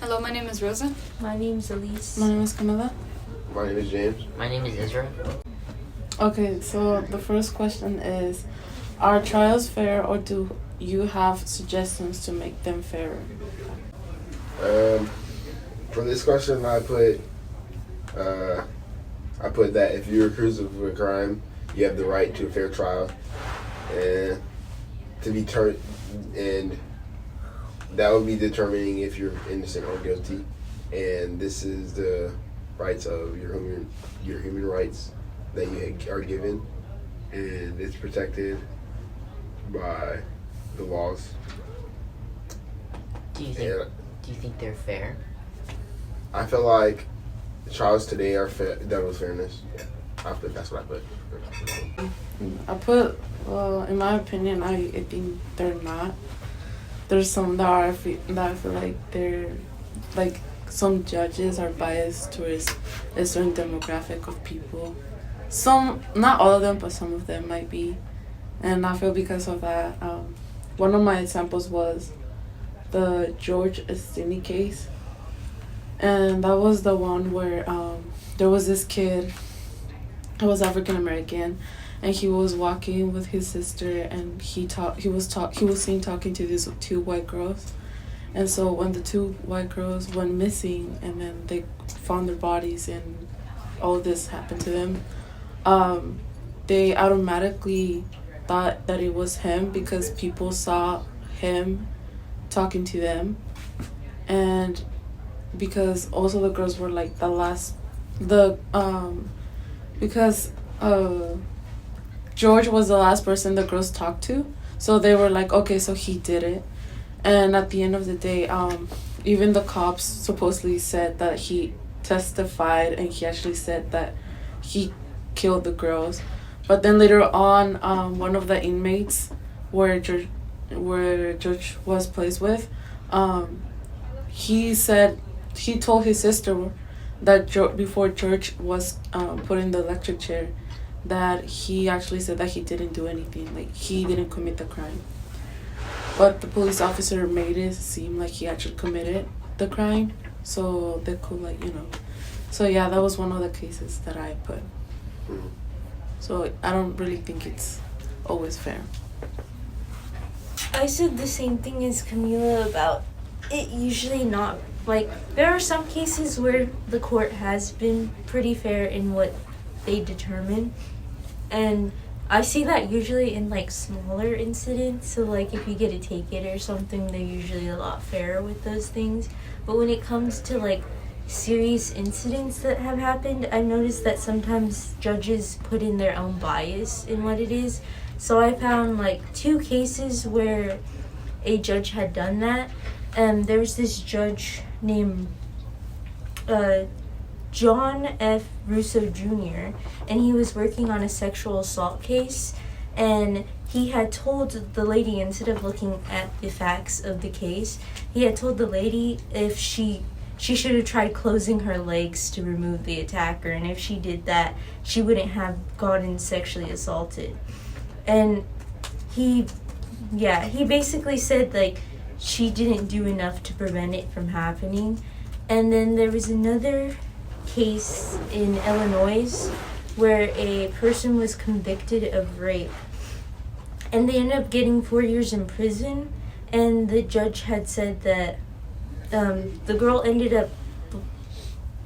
Hello, my name is Rosa. My name is Elise. My name is Camila. My name is James. My name is Israel. Okay, so the first question is, are trials fair, or do you have suggestions to make them fairer? For this question, I put that if you're accused of a crime, you have the right to a fair trial, and and that would be determining if you're innocent or guilty. And this is the rights of your human rights that you are given, and it's protected by the laws. Do you think they're fair? I feel like trials today are done with fairness. That's what I put. In my opinion, I think they're not. There's some that I feel like they're, like, some judges are biased towards a certain demographic of people. Some, not all of them, but some of them might be. And I feel because of that, one of my examples was the George Estini case. And that was the one where there was this kid who was African American, and he was walking with his sister, and he was seen talking to these two white girls. And so when the two white girls went missing, and then they found their bodies and all this happened to them, they automatically thought that it was him because people saw him talking to them, and because also the girls were like because George was the last person the girls talked to, so they were like, okay, so he did it. And at the end of the day, even the cops supposedly said that he testified, and he actually said that he killed the girls. But then later on, one of the inmates where George was placed with, he told his sister that before George was put in the electric chair, that he actually said that he didn't do anything, like he didn't commit the crime. But the police officer made it seem like he actually committed the crime, so they could, like, So yeah, that was one of the cases that I put. So I don't really think it's always fair. I said the same thing as Camila about it usually not. Like, there are some cases where the court has been pretty fair in what they determine. And I see that usually in, like, smaller incidents. So, like, if you get a ticket or something, they're usually a lot fairer with those things. But when it comes to, like, serious incidents that have happened, I've noticed that sometimes judges put in their own bias in what it is. So I found, like, 2 cases where a judge had done that. There was this judge named John F. Russo Jr., and he was working on a sexual assault case, and he had told the lady, instead of looking at the facts of the case, he had told the lady if she should have tried closing her legs to remove the attacker, and if she did that, she wouldn't have gotten sexually assaulted. And he basically said, like, she didn't do enough to prevent it from happening. And then there was another case in Illinois where a person was convicted of rape, and they ended up getting 4 years in prison. And the judge had said that the girl ended up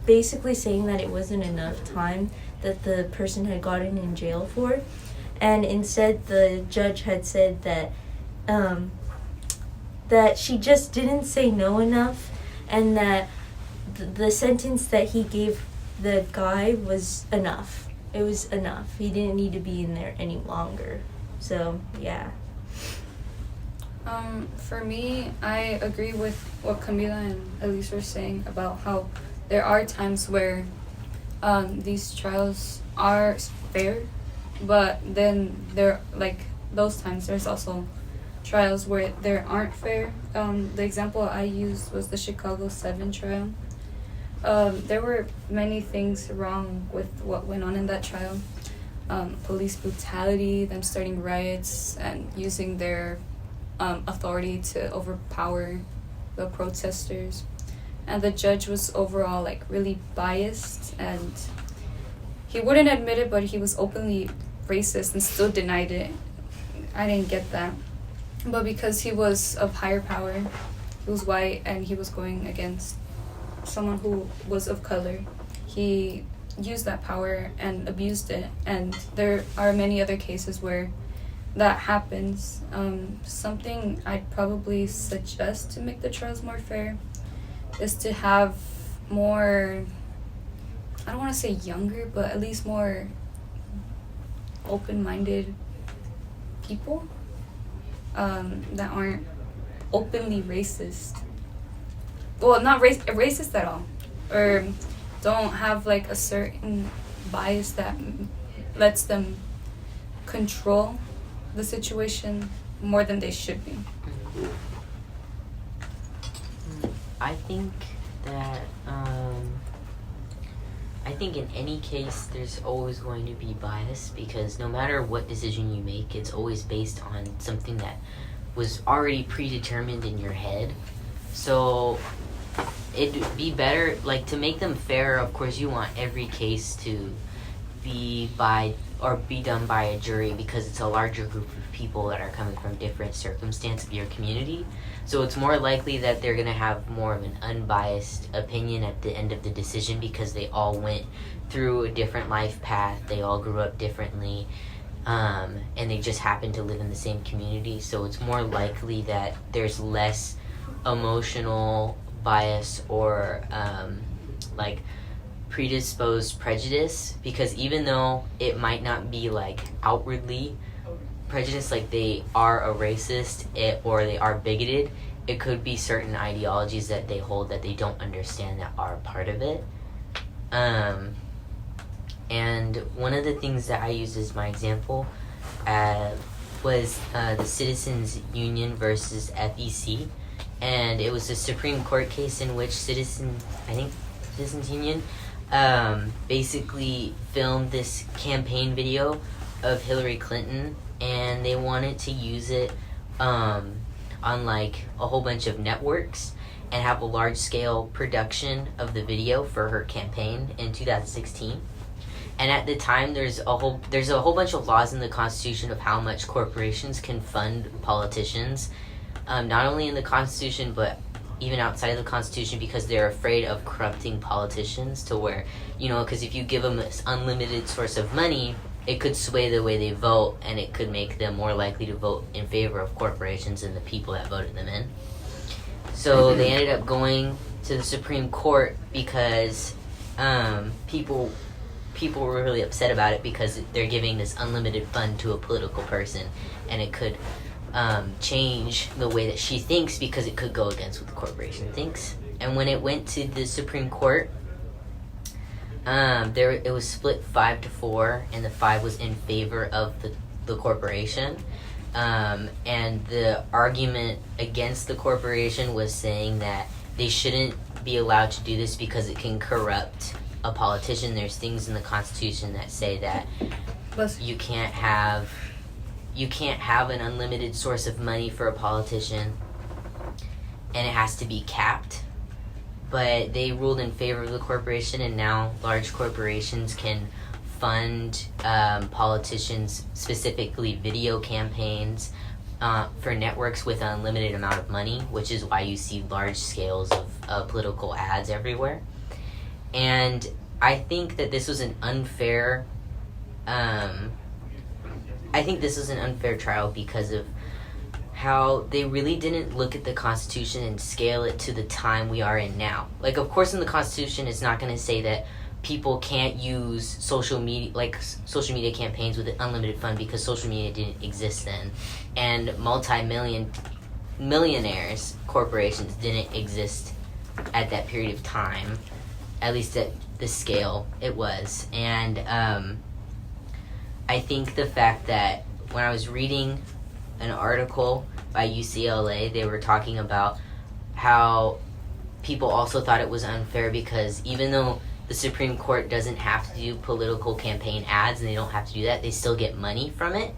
basically saying that it wasn't enough time that the person had gotten in jail for, and instead the judge had said that that she just didn't say no enough, and that the sentence that he gave the guy was enough. It was enough. He didn't need to be in there any longer. So, yeah. For me, I agree with what Camila and Elise were saying about how there are times where these trials are fair, but then those times there's also trials where they aren't fair. The example I used was the Chicago 7 trial. There were many things wrong with what went on in that trial. Police brutality, them starting riots and using their authority to overpower the protesters. and the judge was overall like really biased, and he wouldn't admit it, but he was openly racist and still denied it. I didn't get that. But because he was of higher power, he was white and he was going against someone who was of color, he used that power and abused it. And there are many other cases where that happens. Something I'd probably suggest to make the trials more fair is to have more, I don't want to say younger, but at least more open-minded people that aren't openly racist. Well, not racist at all, or don't have like a certain bias that lets them control the situation more than they should be. I think that I think in any case there's always going to be bias, because no matter what decision you make, it's always based on something that was already predetermined in your head. So it'd be better, like, to make them fair. Of course you want every case to be done by a jury, because it's a larger group of people that are coming from different circumstances of your community. So it's more likely that they're going to have more of an unbiased opinion at the end of the decision, because they all went through a different life path, they all grew up differently, and they just happen to live in the same community. So it's more likely that there's less emotional bias or like predisposed prejudice, because even though it might not be like outwardly prejudice, like they are a racist or they are bigoted, it could be certain ideologies that they hold that they don't understand that are part of it. And one of the things that I used as my example was the Citizens Union versus FEC, and it was a Supreme Court case in which Citizens Union basically filmed this campaign video of Hillary Clinton, and they wanted to use it on like a whole bunch of networks and have a large scale production of the video for her campaign in 2016. And at the time, there's a whole bunch of laws in the Constitution of how much corporations can fund politicians, not only in the Constitution but even outside of the Constitution, because they're afraid of corrupting politicians to where, because if you give them this unlimited source of money, it could sway the way they vote, and it could make them more likely to vote in favor of corporations and the people that voted them in. So they ended up going to the Supreme Court because people were really upset about it, because they're giving this unlimited fund to a political person, and it could change the way that she thinks, because it could go against what the corporation thinks. And when it went to the Supreme Court, it was split 5-4, and the 5 was in favor of the corporation. And the argument against the corporation was saying that they shouldn't be allowed to do this because it can corrupt a politician. There's things in the Constitution that say that you can't have an unlimited source of money for a politician, and it has to be capped. But they ruled in favor of the corporation, and now large corporations can fund politicians, specifically video campaigns, for networks with an unlimited amount of money, which is why you see large scales of political ads everywhere. And I think that this was an unfair trial because of how they really didn't look at the Constitution and scale it to the time we are in now. Like, of course, in the Constitution, it's not going to say that people can't use social media campaigns with an unlimited fund, because social media didn't exist then, and millionaires corporations didn't exist at that period of time, at least at the scale it was. And I think the fact that when I was reading an article by UCLA, they were talking about how people also thought it was unfair because even though the Supreme Court doesn't have to do political campaign ads, and they don't have to do that, they still get money from it,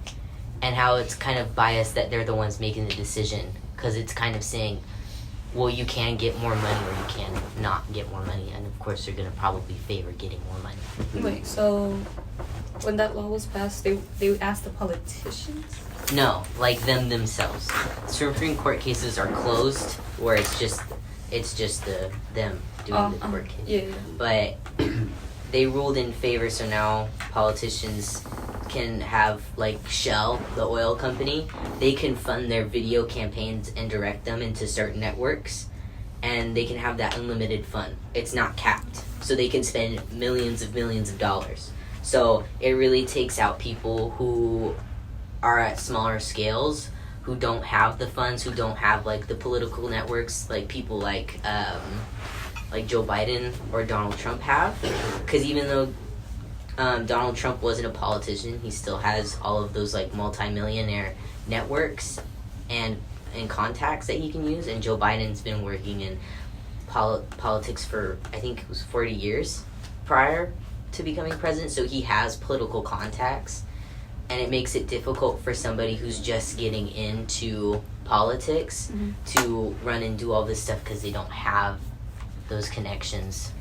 and how it's kind of biased that they're the ones making the decision, because it's kind of saying well, you can get more money or you can not get more money, and of course they're gonna probably favor getting more money. Wait, so when that law was passed, they asked the politicians? No, like themselves. Supreme Court cases are closed, where it's just them doing the court case. Yeah. But they ruled in favor, so now politicians can have, like Shell, the oil company, they can fund their video campaigns and direct them into certain networks, and they can have that unlimited fund. It's not capped, so they can spend millions of dollars. So it really takes out people who are at smaller scales, who don't have the funds, who don't have like the political networks, like people like Joe Biden or Donald Trump have. Because even though Donald Trump wasn't a politician, he still has all of those like multi-millionaire networks and contacts that he can use. And Joe Biden's been working in politics for, I think it was 40 years prior to becoming president, so he has political contacts, and it makes it difficult for somebody who's just getting into politics to run and do all this stuff because they don't have those connections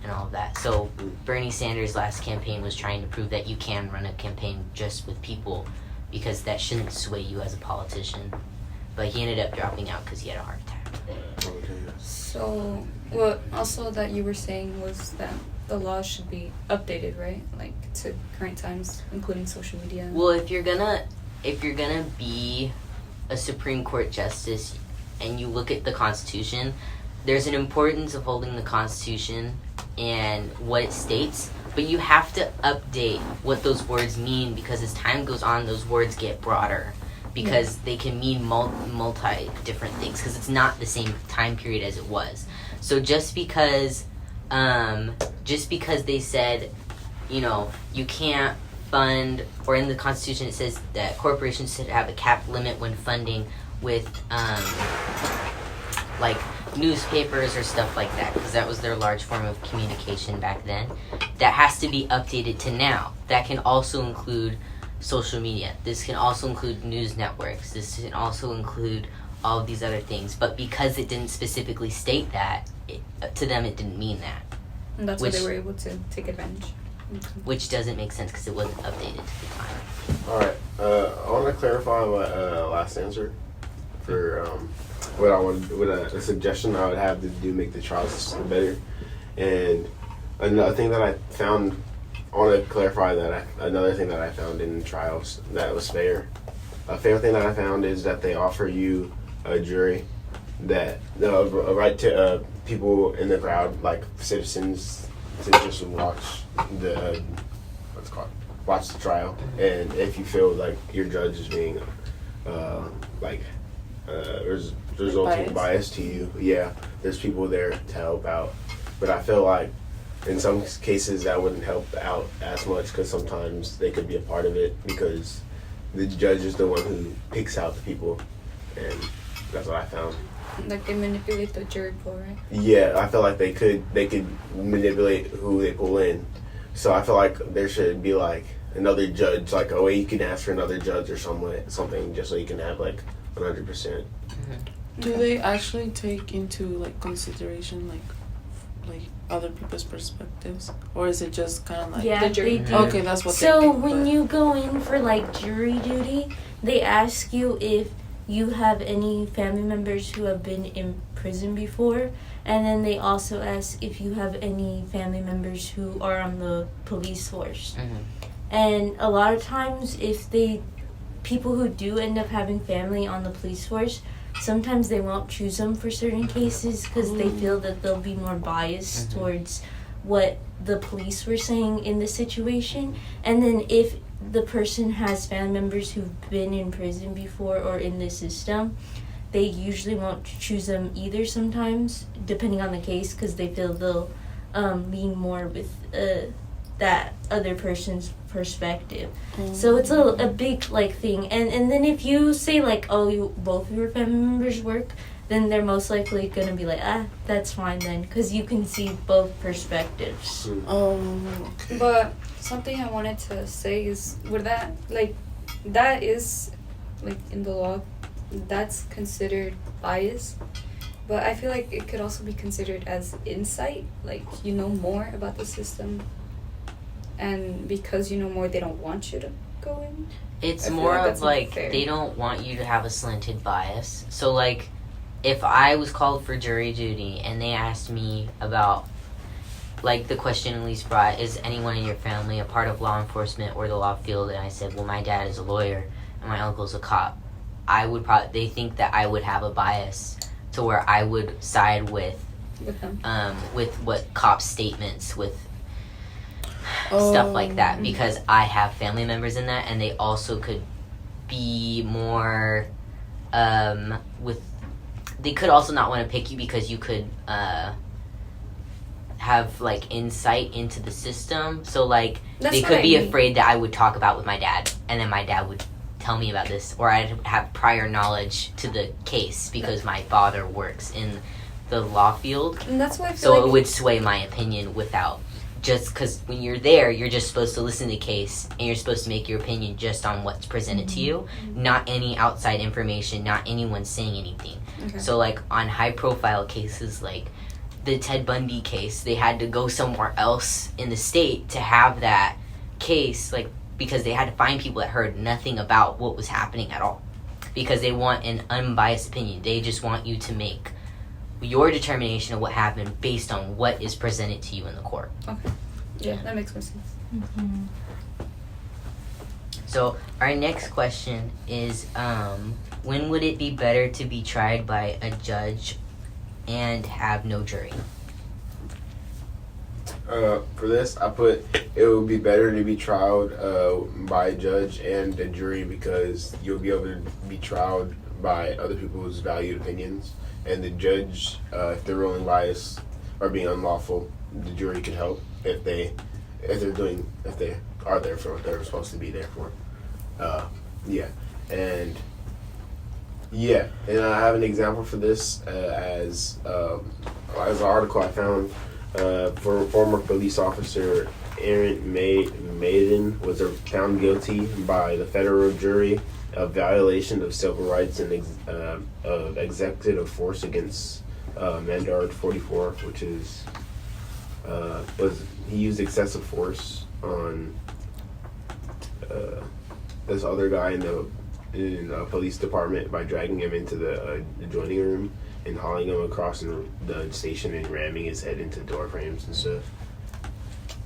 and all of that. So Bernie Sanders' last campaign was trying to prove that you can run a campaign just with people, because that shouldn't sway you as a politician. But he ended up dropping out because he had a heart attack. So what also that you were saying was that the law should be updated, right? Like to current times, including social media. Well, if you're gonna be a Supreme Court justice and you look at the Constitution, there's an importance of holding the Constitution and what it states, but you have to update what those words mean, because as time goes on, those words get broader, because they can mean multi different things, because it's not the same time period as it was. So just because they said, you know, you can't fund, or in the Constitution it says that corporations should have a capped limit when funding with like newspapers or stuff like that, because that was their large form of communication back then. That has to be updated to now. That can also include social media. This can also include news networks. This can also include all of these other things. But because it didn't specifically state that, to them it didn't mean that. And that's why they were able to take advantage. Which doesn't make sense because it wasn't updated to the time. All right. I want to clarify my last answer for what I would, a suggestion I would have to do make the trial system better. And another thing that I found, I want to clarify that another thing that I found in trials that was fair. A fair thing that I found is that they offer you a jury that a right to people in the crowd, like citizens, to just watch the watch the trial, and if you feel like your judge is being resulting bias to you, yeah, there's people there to help out. But I feel like in some cases that wouldn't help out as much, because sometimes they could be a part of it because the judge is the one who picks out the people, and that's what I found. Like they manipulate the jury pool, right? Yeah, I feel like they could manipulate who they pull in. So I feel like there should be like another judge, like a way you can ask for another judge or something, just so you can have like 100%. Do they actually take into like consideration like other people's perspectives, or is it just kind of like the jury? They do. Okay, that's what. So they do, when you go in for like jury duty, they ask you if you have any family members who have been in prison before, and then they also ask if you have any family members who are on the police force. And a lot of times, people who do end up having family on the police force, sometimes they won't choose them for certain cases because they feel that they'll be more biased towards what the police were saying in the situation. And then if the person has family members who've been in prison before or in the system, they usually won't choose them either sometimes, depending on the case, because they feel they'll lean more with that other person's perspective. So it's a big like thing. And then if you say like, oh, both of your family members work, then they're most likely going to be like, that's fine then, because you can see both perspectives. Okay. But something I wanted to say is, with that, like, that is, like, in the law, that's considered bias. But I feel like it could also be considered as insight, like you know more about the system, and because you know more, they don't want you to go in. It's I feel more like of that's like unfair. they don't want you to have a slanted bias. So like, if I was called for jury duty and they asked me about, like the question Elise brought, is anyone in your family a part of law enforcement or the law field? And I said, well, my dad is a lawyer and my uncle's a cop. They think that I would have a bias to where I would side with them. with what cop statements, with stuff like that, because I have family members in that, and they also could be more they could also not want to pick you because you could have like insight into the system. So like That's they what could I be mean. afraid that I would talk about with my dad, and then my dad would tell me about this, or I'd have prior knowledge to the case because my father works in the law field. And that's why I feel So like it would sway my opinion without, just because when you're there, you're just supposed to listen to the case and you're supposed to make your opinion just on what's presented to you, not any outside information, not anyone saying anything. Okay. So like on high profile cases like the Ted Bundy case, they had to go somewhere else in the state to have that case, like because they had to find people that heard nothing about what was happening at all, because they want an unbiased opinion. They just want you to make your determination of what happened based on what is presented to you in the court. Okay. Yeah, that makes more sense. Mm-hmm. So our next question is, when would it be better to be tried by a judge and have no jury? For this, I put it would be better to be tried by a judge and a jury, because you'll be able to be tried by other people's valued opinions, and the judge, if they're ruling bias or being unlawful, the jury could help if they are there for what they're supposed to be there for. And I have an example for this as an article I found. For former police officer Aaron Maiden was found guilty by the federal jury of violation of civil rights and of executive force against Mandard 44, which is he used excessive force on this other guy in the police department by dragging him into the adjoining room and hauling him across the station and ramming his head into door frames and stuff.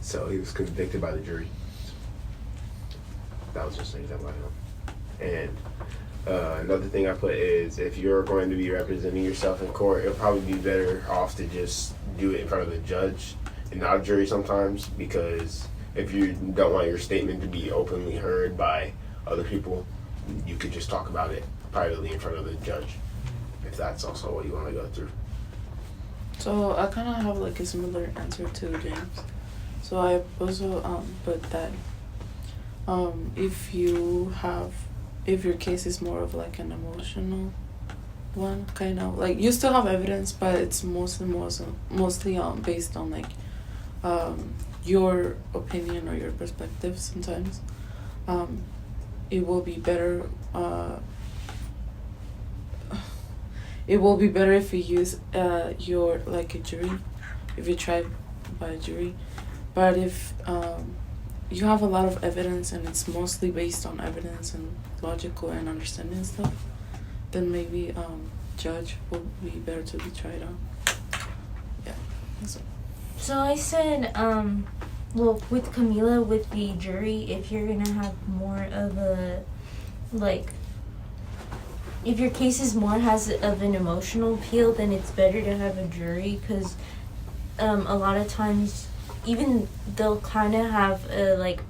So he was convicted by the jury. That was just an example I know. And another thing I put is, if you're going to be representing yourself in court, it'll probably be better off to just do it in front of the judge and not a jury sometimes, because if you don't want your statement to be openly heard by other people, you could just talk about it privately in front of the judge, if that's also what you want to go through. So I kind of have like a similar answer to James. So I also put that if your case is more of like an emotional one, kind of like you still have evidence, but it's mostly based on like your opinion or your perspective. Sometimes it will be better. It will be better if you use your like a jury, if you try by a jury. But if you have a lot of evidence and it's mostly based on evidence and logical and understanding stuff, then maybe judge will be better to be tried on. Yeah. That's it. So I said, well, with Camila, with the jury, if you're gonna have more of a, like, if your case is more has of an emotional appeal, then it's better to have a jury, because a lot of times, even they'll kind of have a, like,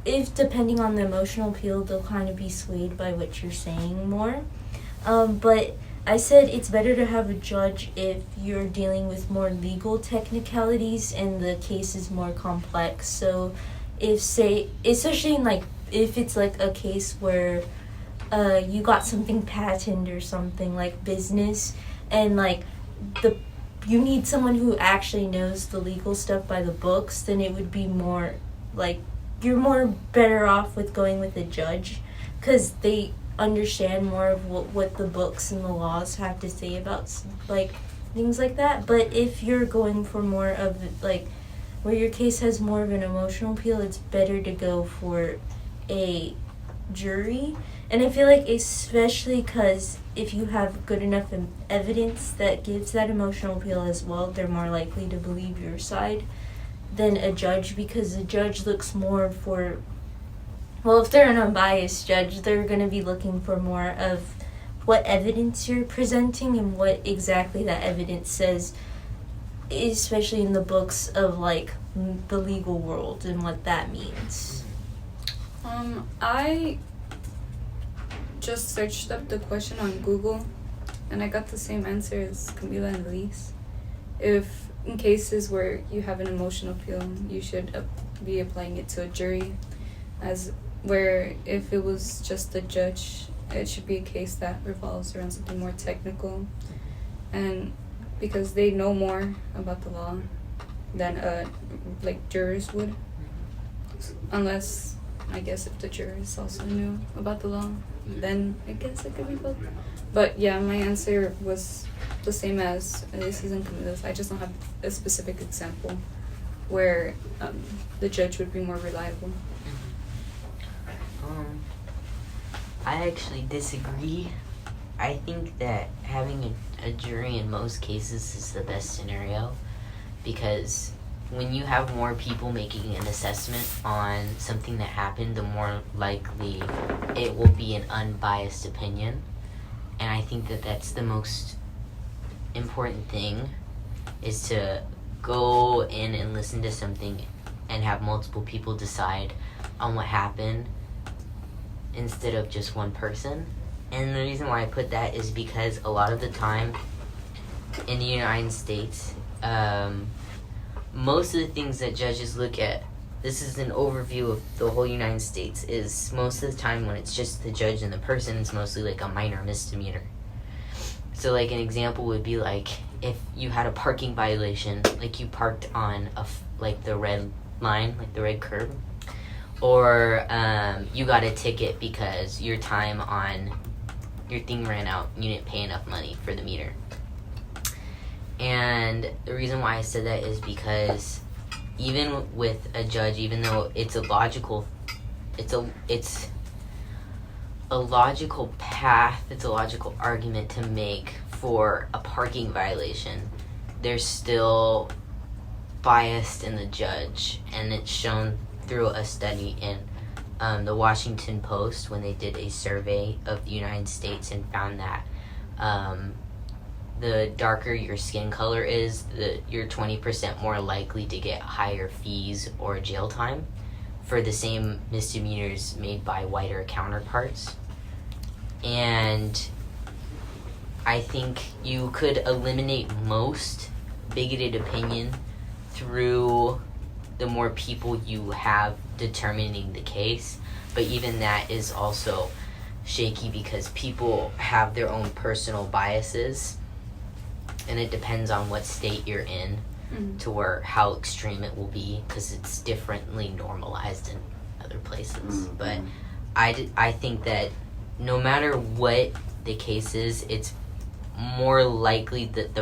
if depending on the emotional appeal, they'll kind of be swayed by what you're saying more. But I said it's better to have a judge if you're dealing with more legal technicalities and the case is more complex. So if, say, especially in, like, if it's like a case where you got something patent or something like business, and like you need someone who actually knows the legal stuff by the books, then it would be more like you're more better off with going with a judge, because they understand more of what the books and the laws have to say about like things like that. But if you're going for more of like where your case has more of an emotional appeal, it's better to go for a jury. And I feel like especially because if you have good enough evidence that gives that emotional appeal as well, they're more likely to believe your side than a judge, because a judge looks more for, well, if they're an unbiased judge, they're going to be looking for more of what evidence you're presenting and what exactly that evidence says, especially in the books of like the legal world and what that means. I just searched up the question on Google, and I got the same answer as Camila and Elise. If in cases where you have an emotional appeal, you should be applying it to a jury, as where if it was just a judge, it should be a case that revolves around something more technical, and because they know more about the law than like jurors would, unless I guess if the jurors also knew about the law, then I guess it could be both. But yeah, my answer was the same as Elise's and Camila's. I just don't have a specific example where the judge would be more reliable. I actually disagree. I think that having a jury in most cases is the best scenario, because when you have more people making an assessment on something that happened, the more likely it will be an unbiased opinion. And I think that that's the most important thing, is to go in and listen to something and have multiple people decide on what happened instead of just one person. And the reason why I put that is because a lot of the time in the United States, most of the things that judges look at, this is an overview of the whole United States, is most of the time when it's just the judge and the person, it's mostly like a minor misdemeanor. So like an example would be like if you had a parking violation, like you parked on like the red line, like the red curb, or you got a ticket because your time on your thing ran out, you didn't pay enough money for the meter. And the reason why I said that is because even with a judge, even though it's a logical path, it's a logical argument to make for a parking violation, there's still bias in the judge, and it's shown through a study in the Washington Post when they did a survey of the United States and found that the darker your skin color is, you're 20% more likely to get higher fees or jail time for the same misdemeanors made by whiter counterparts. And I think you could eliminate most bigoted opinion through the more people you have determining the case. But even that is also shaky because people have their own personal biases, and it depends on what state you're in to where how extreme it will be, because it's differently normalized in other places. But I think that no matter what the case is, it's more likely that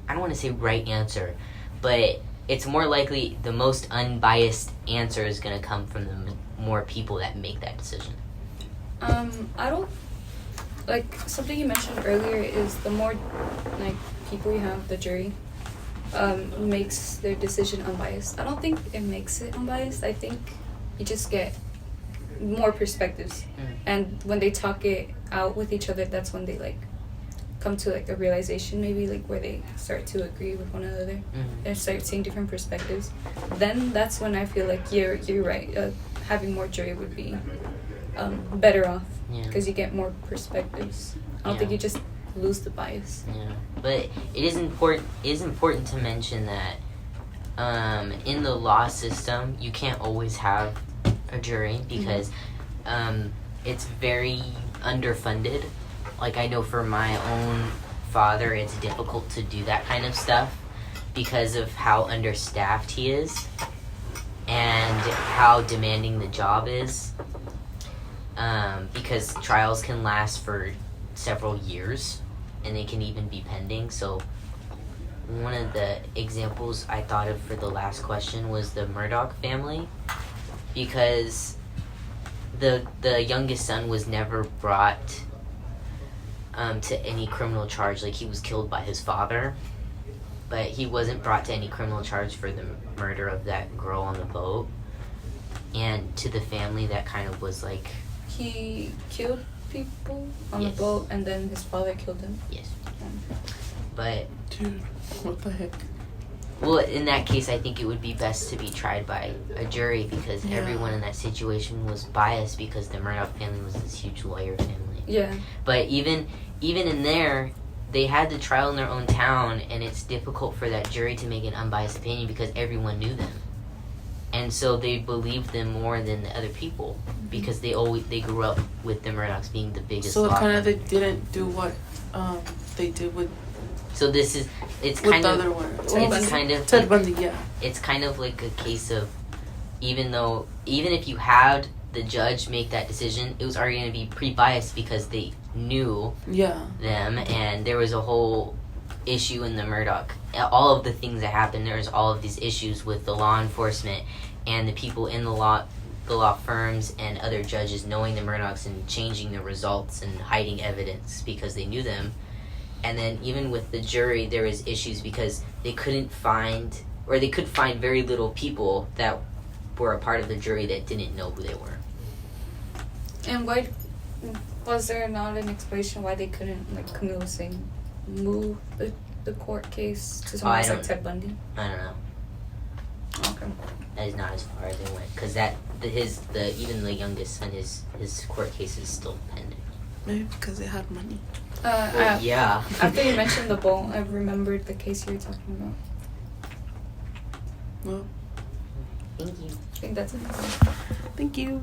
I don't want to say right answer, but it's more likely the most unbiased answer is going to come from the more people that make that decision. I don't, like, something you mentioned earlier is the more, like, people you have, the jury, makes their decision unbiased. I don't think it makes it unbiased. I think you just get more perspectives. And when they talk it out with each other, that's when they, like, come to, like, a realization, maybe, like, where they start to agree with one another and start seeing different perspectives. Then that's when I feel like you're right. Having more jury would be better off, because you get more perspectives. I don't think you just lose the bias. Yeah, but it is important to mention that in the law system, you can't always have a jury because it's very underfunded. Like, I know for my own father, it's difficult to do that kind of stuff because of how understaffed he is and how demanding the job is. because trials can last for several years, and they can even be pending. So one of the examples I thought of for the last question was the Murdoch family, because the youngest son was never brought to any criminal charge. Like, he was killed by his father, but he wasn't brought to any criminal charge for the murder of that girl on the boat. And to the family, that kind of was like, He killed people on Yes. the boat, and then his father killed him. yes. But Dude, what the heck? well, in that case, I think it would be best to be tried by a jury, because Yeah. everyone in that situation was biased, because the Murdoch family was this huge lawyer family. Yeah. But even in there, they had the trial in their own town, and it's difficult for that jury to make an unbiased opinion because everyone knew them, and so they believed them more than the other people, because they grew up with the Murdochs being the biggest. So law kind of they firm. didn't do what they did with So it's the kind of other one. it's kind of Ted Bundy, yeah. it's kind of like a case of, even if you had the judge make that decision, it was already going to be pre-biased because they knew Yeah. them, and there was a whole issue in the Murdoch. All of the things that happened, there was all of these issues with the law enforcement and the people in the law firms and other judges knowing the Murdochs and changing the results and hiding evidence because they knew them. And then even with the jury, there was issues because they couldn't find, or they could find very little people that were a part of the jury that didn't know who they were. And why was there not an explanation why they couldn't, like Camille was saying, move the court case to someone I else like don't- Ted Bundy? I don't know. Okay. That is not as far as they went, because even the youngest son, his court case is still pending. Maybe because they had money. Well, yeah. After you mentioned the boat, I remembered the case you were talking about. Well, Thank you. I think that's it. thank you.